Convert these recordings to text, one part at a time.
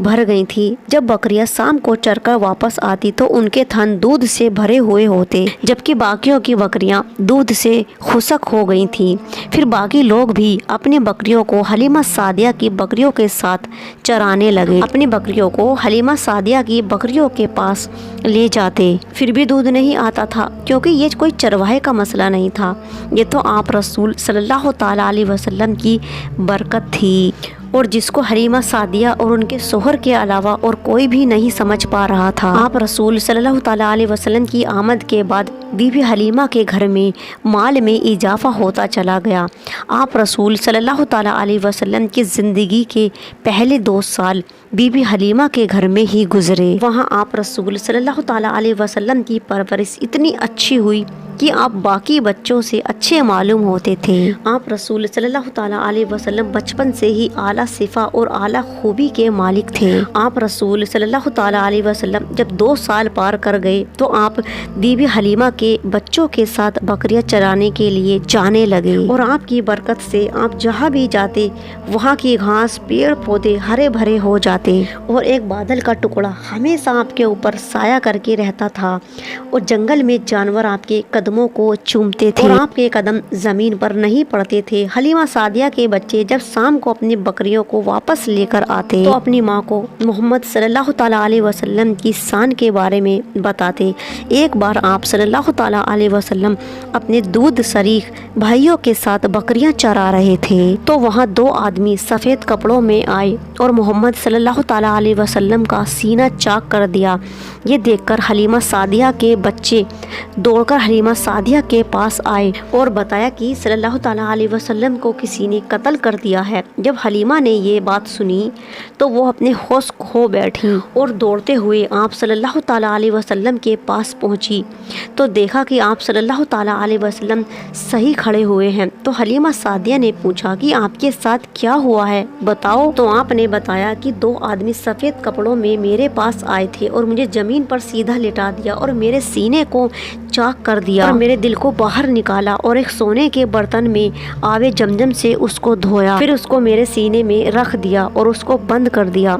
بھر گئی تھی۔ جب بکریاں شام کو چر کر واپس آتی تو ان کے تھن دودھ سے بھرے ہوئے ہوتے، جبکہ باقیوں کی بکریاں دودھ سے خشک ہو گئی تھیں۔ پھر باقی لوگ بھی اپنی بکریوں کو حلیمہ سعدیہ کی بکریوں کے ساتھ چرانے لگے۔ اپنی بکریوں کو حلیمہ سعدیہ کی بکریوں کے پاس لے جاتے، پھر بھی دودھ نہیں آتا تھا، کیونکہ یہ کوئی چرواہے کا مسئلہ نہیں تھا، یہ تو آپ رسول صلی اللہ تعالیٰ علیہ وسلم کی برکت تھی، اور جس کو حلیمہ سعدیہ اور ان کے شوہر کے علاوہ اور کوئی بھی نہیں سمجھ پا رہا تھا۔ آپ رسول صلی اللہ تعالیٰ علیہ وسلم کی آمد کے بعد بی بی حلیمہ کے گھر میں مال میں اضافہ ہوتا چلا گیا۔ آپ رسول صلی اللہ تعالیٰ علیہ وسلم کی زندگی کے پہلے 2 سال بی بی حلیمہ کے گھر میں ہی گزرے۔ وہاں آپ رسول صلی اللہ تعالیٰ علیہ وسلم کی پرورش اتنی اچھی ہوئی کہ آپ باقی بچوں سے اچھے معلوم ہوتے تھے۔ آپ رسول صلی اللہ تعالیٰ علیہ وسلم بچپن سے ہی اعلیٰ صفا اور اعلیٰ خوبی کے مالک تھے۔ آپ رسول صلی اللہ تعالیٰ علیہ وسلم جب 2 سال پار کر گئے تو آپ بی بی حلیمہ کے بچوں کے ساتھ بکریاں چرانے کے لیے جانے لگے، اور آپ کی برکت سے آپ جہاں بھی جاتے وہاں کی گھاس پیڑ پودے ہرے بھرے ہو جاتے، اور ایک بادل کا ٹکڑا ہمیشہ آپ کے اوپر سایہ کر کے رہتا تھا، اور جنگل میں جانور آپ کے قدموں کو چومتے تھے، اور آپ کے قدم زمین پر نہیں پڑتے تھے۔ حلیمہ سعدیہ کے بچے جب شام کو اپنی بکریوں کو واپس لے کر آتے تو اپنی ماں کو محمد صلی اللہ تعالیٰ علیہ وسلم کی شان کے بارے میں بتاتے۔ ایک بار آپ صلی اللہ تعالیٰ علیہ وسلم اپنے دودھ شریک بھائیوں کے ساتھ بکریاں چرا رہے تھے تو وہاں 2 آدمی سفید کپڑوں میں آئے اور محمد صلی اللہ تعالیٰ علیہ وسلم کا سینہ چاک کر دیا۔ یہ دیکھ کر حلیمہ سعدیہ کے بچے دوڑ کر حلیمہ سعدیہ کے پاس آئے اور بتایا کہ صلی اللہ تعالیٰ علیہ وسلم کو کسی نے قتل کر دیا ہے۔ جب حلیمہ نے یہ بات سنی تو وہ اپنے ہوش کھو بیٹھی اور دوڑتے ہوئے آپ صلی اللہ تعالیٰ علیہ وسلم کے پاس پہنچی تو دیکھا کہ آپ صلی اللہ تعالیٰ علیہ وسلم صحیح کھڑے ہوئے ہیں۔ تو حلیمہ سعدیہ نے پوچھا کہ آپ کے ساتھ کیا ہوا ہے، بتاؤ۔ تو آپ نے بتایا کہ 2 آدمی سفید کپڑوں میں میرے پاس آئے تھے اور مجھے زمین پر سیدھا لٹا دیا اور میرے سینے کو چاک کر دیا اور میرے دل کو باہر نکالا اور ایک سونے کے برتن میں آب زمزم سے اس کو دھویا، پھر اس کو میرے سینے میں رکھ دیا اور اس کو بند کر دیا۔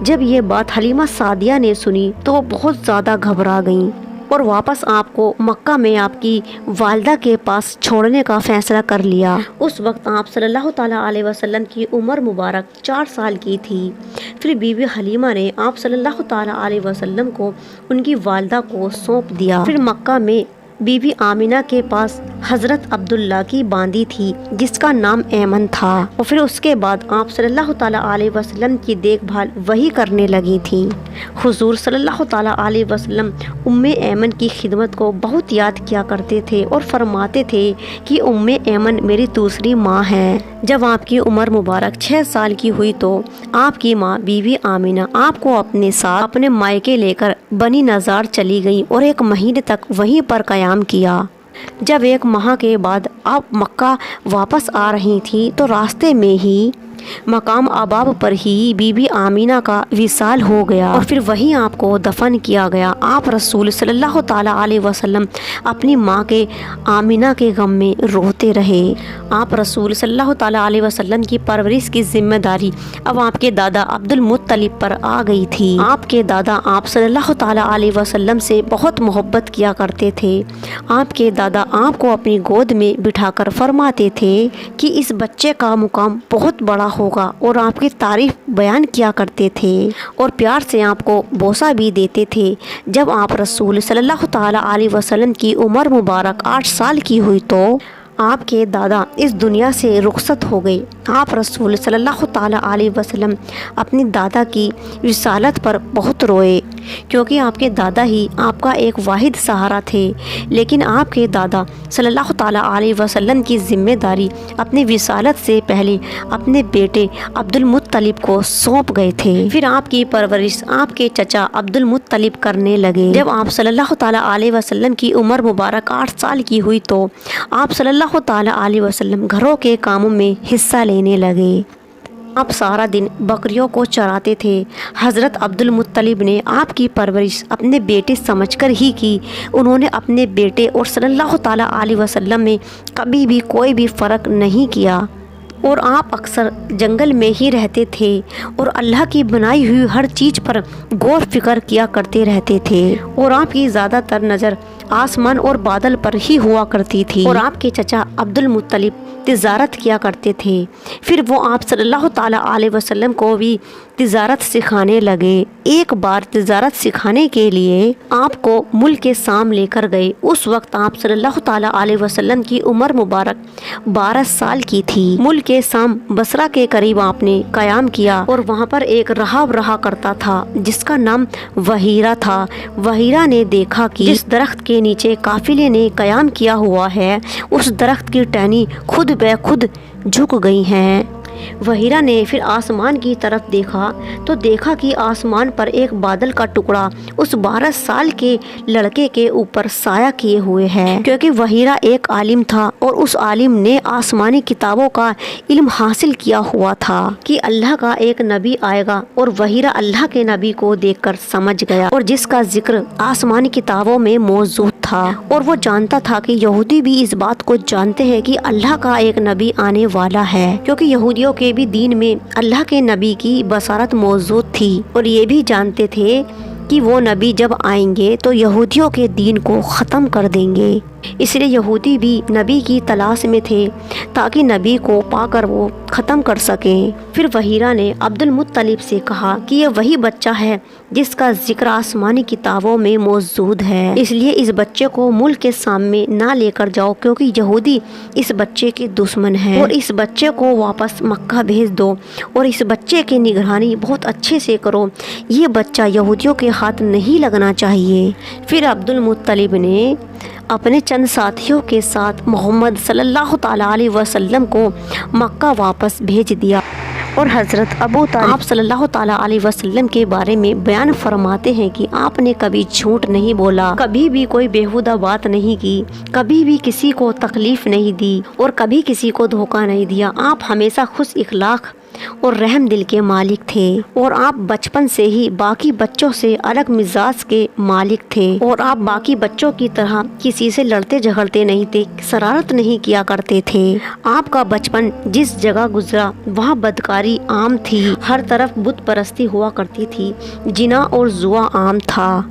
جب یہ بات حلیمہ سعدیہ نے سنی تو وہ بہت زیادہ گھبرا گئیں اور واپس آپ کو مکہ میں آپ کی والدہ کے پاس چھوڑنے کا فیصلہ کر لیا۔ اس وقت آپ صلی اللہ تعالیٰ علیہ وسلم کی عمر مبارک 4 سال کی تھی۔ پھر بی بی حلیمہ نے آپ صلی اللہ تعالیٰ علیہ وسلم کو ان کی والدہ کو سونپ دیا۔ پھر مکہ میں بی بی آمینہ کے پاس حضرت عبداللہ کی باندی تھی جس کا نام ایمن تھا، اور پھر اس کے بعد آپ صلی اللہ تعالیٰ علیہ وسلم کی دیکھ بھال وہی کرنے لگی تھیں۔ حضور صلی اللہ تعالیٰ علیہ وسلم ایمن کی خدمت کو بہت یاد کیا کرتے تھے اور فرماتے تھے کہ ایمن میری دوسری ماں ہے۔ جب آپ کی عمر مبارک 6 سال کی ہوئی تو آپ کی ماں بی بی آمینہ آپ کو اپنے ساتھ اپنے مائکے لے کر بنی نظار چلی گئیں اور 1 مہینے تک وہیں پر قیام کیا۔ جب 1 ماہ کے بعد آپ مکہ واپس آ رہی تھیں تو راستے میں ہی مقام آباب پر ہی بی بی آمینہ کا وصال ہو گیا اور پھر وہیں آپ کو دفن کیا گیا۔ آپ رسول صلی اللہ تعالیٰ علیہ وسلم اپنی ماں کے آمینہ کے غم میں روتے رہے۔ آپ رسول صلی اللہ تعالیٰ علیہ وسلم کی پرورش کی ذمہ داری اب آپ کے دادا عبد المطلب پر آ گئی تھی۔ آپ کے دادا آپ صلی اللہ تعالیٰ علیہ وسلم سے بہت محبت کیا کرتے تھے۔ آپ کے دادا آپ کو اپنی گود میں بٹھا کر فرماتے تھے کہ اس بچے کا مقام بہت بڑا ہوگا، اور آپ کی تعریف بیان کیا کرتے تھے اور پیار سے آپ کو بوسہ بھی دیتے تھے۔ جب آپ رسول صلی اللہ تعالیٰ علیہ وسلم کی عمر مبارک 8 سال کی ہوئی تو آپ کے دادا اس دنیا سے رخصت ہو گئے۔ آپ رسول صلی اللہ تعالیٰ علیہ وسلم اپنی دادا کی وصالت پر بہت روئے، کیونکہ آپ کے دادا ہی آپ کا ایک واحد سہارا تھے، لیکن آپ کے دادا صلی اللہ تعالیٰ علیہ وسلم کی ذمہ داری اپنی وصالت سے پہلے اپنے بیٹے عبد المطلب کو سونپ گئے تھے۔ پھر آپ کی پرورش آپ کے چچا عبد المطلب کرنے لگے۔ جب آپ صلی اللہ تعالیٰ علیہ وسلم کی عمر مبارک 8 سال کی ہوئی تو آپ صلی اللہ تعالیٰ علیہ وسلم گھروں کے کاموں میں حصہ لینے لگے۔ آپ سارا دن بکریوں کو چراتے تھے۔ حضرت عبد المطلب نے آپ کی پرورش اپنے بیٹے سمجھ کر ہی کی۔ انہوں نے اپنے بیٹے اور صلی اللہ تعالیٰ علیہ وسلم میں کبھی بھی کوئی بھی فرق نہیں کیا۔ اور آپ اکثر جنگل میں ہی رہتے تھے اور اللہ کی بنائی ہوئی ہر چیز پر غور فکر کیا کرتے رہتے تھے، اور آپ کی زیادہ تر نظر آسمان اور بادل پر ہی ہوا کرتی تھی، اور آپ کے چچا عبد المطلب تجارت کیا کرتے تھے۔ پھر وہ آپ صلی اللہ تعالیٰ علیہ وسلم کو بھی تجارت سکھانے لگے۔ ایک بار تجارت سکھانے کے لیے آپ کو ملک کے شام لے کر گئے۔ اس وقت آپ صلی اللہ تعالیٰ علیہ وسلم کی عمر مبارک 12 سال کی تھی۔ ملک کے شام بصرہ کے قریب آپ نے قیام کیا، اور وہاں پر ایک راہب رہا کرتا تھا جس کا نام وہیرہ تھا۔ وہیرہ نے دیکھا کہ جس درخت کے نیچے قافلے نے قیام کیا ہوا ہے اس درخت کی ٹہنی خود بے خود جھک گئی ہیں۔ وہیرہ نے پھر آسمان کی طرف دیکھا تو دیکھا کہ آسمان پر ایک بادل کا ٹکڑا اس 12 سال کے لڑکے کے اوپر سایہ کیے ہوئے ہے، کیونکہ وہیرہ ایک عالم تھا اور اس عالم نے آسمانی کتابوں کا علم حاصل کیا ہوا تھا کہ اللہ کا ایک نبی آئے گا، اور وہیرہ اللہ کے نبی کو دیکھ کر سمجھ گیا اور جس کا ذکر آسمانی کتابوں میں موجود تھا، اور وہ جانتا تھا کہ یہودی بھی اس بات کو جانتے ہیں کہ اللہ کا ایک نبی آنے والا ہے، کیونکہ یہودیوں کے بھی دین میں اللہ کے نبی کی بشارت موجود تھی، اور یہ بھی جانتے تھے کہ وہ نبی جب آئیں گے تو یہودیوں کے دین کو ختم کر دیں گے، اس لیے یہودی بھی نبی کی تلاش میں تھے تاکہ نبی کو پا کر وہ ختم کر سکیں۔ پھر وہیرہ نے عبد المطلب سے کہا کہ یہ وہی بچہ ہے جس کا ذکر آسمانی کتابوں میں موجود ہے، اس لیے اس بچے کو ملک کے سامنے نہ لے کر جاؤ، کیونکہ یہودی اس بچے کے دشمن ہیں، اور اس بچے کو واپس مکہ بھیج دو، اور اس بچے کی نگرانی بہت اچھے سے کرو، یہ بچہ یہودیوں کے ہاتھ نہیں لگنا چاہیے۔ پھر عبد المطلب نے اپنے چند ساتھیوں کے ساتھ محمد صلی اللہ تعالیٰ علیہ وسلم کو مکہ واپس بھیج دیا، اور حضرت ابو طالب آپ صلی اللہ تعالیٰ علیہ وسلم کے بارے میں بیان فرماتے ہیں کہ آپ نے کبھی جھوٹ نہیں بولا، کبھی بھی کوئی بیہودہ بات نہیں کی، کبھی بھی کسی کو تکلیف نہیں دی، اور کبھی کسی کو دھوکہ نہیں دیا۔ آپ ہمیشہ خوش اخلاق اور رحم دل کے مالک تھے، اور آپ بچپن سے ہی باقی بچوں سے الگ مزاج کے مالک تھے، اور آپ باقی بچوں کی طرح کسی سے لڑتے جھگڑتے نہیں تھے، شرارت نہیں کیا کرتے تھے۔ آپ کا بچپن جس جگہ گزرا وہاں بدکاری عام تھی، ہر طرف بت پرستی ہوا کرتی تھی، جنا اور جوا عام تھا،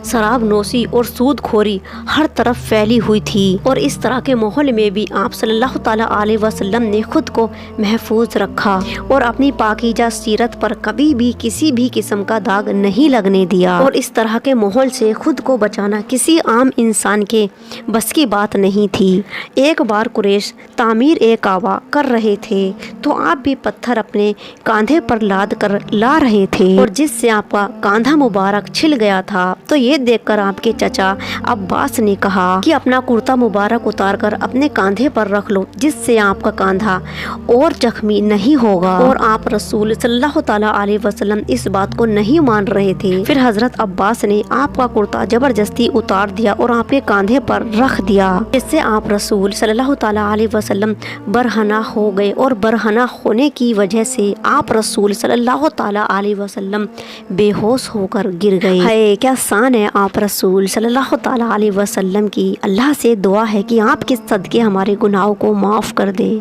شراب نوشی اور سود خوری ہر طرف پھیلی ہوئی تھی، اور اس طرح کے ماحول میں بھی آپ صلی اللہ تعالیٰ علیہ وسلم نے خود کو محفوظ رکھا اور اپنی پاکیزہ سیرت پر کبھی بھی کسی بھی قسم کا داغ نہیں لگنے دیا، اور اس طرح کے ماحول سے خود کو بچانا کسی عام انسان کے بس کی بات نہیں تھی۔ ایک بار قریش تعمیر کعبہ کر رہے تھے تو آپ بھی پتھر اپنے کاندھے پر لاد کر لا رہے تھے، اور جس سے آپ کا کاندھا مبارک چھل گیا تھا، تو یہ دیکھ کر آپ کے چچا عباس نے کہا کہ اپنا کرتا مبارک اتار کر اپنے کاندھے پر رکھ لو، جس سے آپ کا کاندھا اور زخمی نہیں ہوگا، اور آپ رسول صلی اللہ تعالیٰ علیہ وسلم اس بات کو نہیں مان رہے تھے۔ پھر حضرت عباس نے آپ کا کرتا زبردستی اتار دیا اور آپ کے کاندھے پر رکھ دیا، جس سے آپ رسول صلی اللہ تعالیٰ علیہ وسلم برہنہ ہو گئے، اور برہنہ ہونے کی وجہ سے آپ رسول صلی اللہ تعالیٰ علیہ وسلم بے ہوش ہو کر گر گئے۔ ہے کیا شان ہے آپ رسول صلی اللہ تعالیٰ علیہ وسلم کی۔ اللہ سے دعا ہے کہ آپ کے صدقے ہمارے گناہوں کو معاف کر دے۔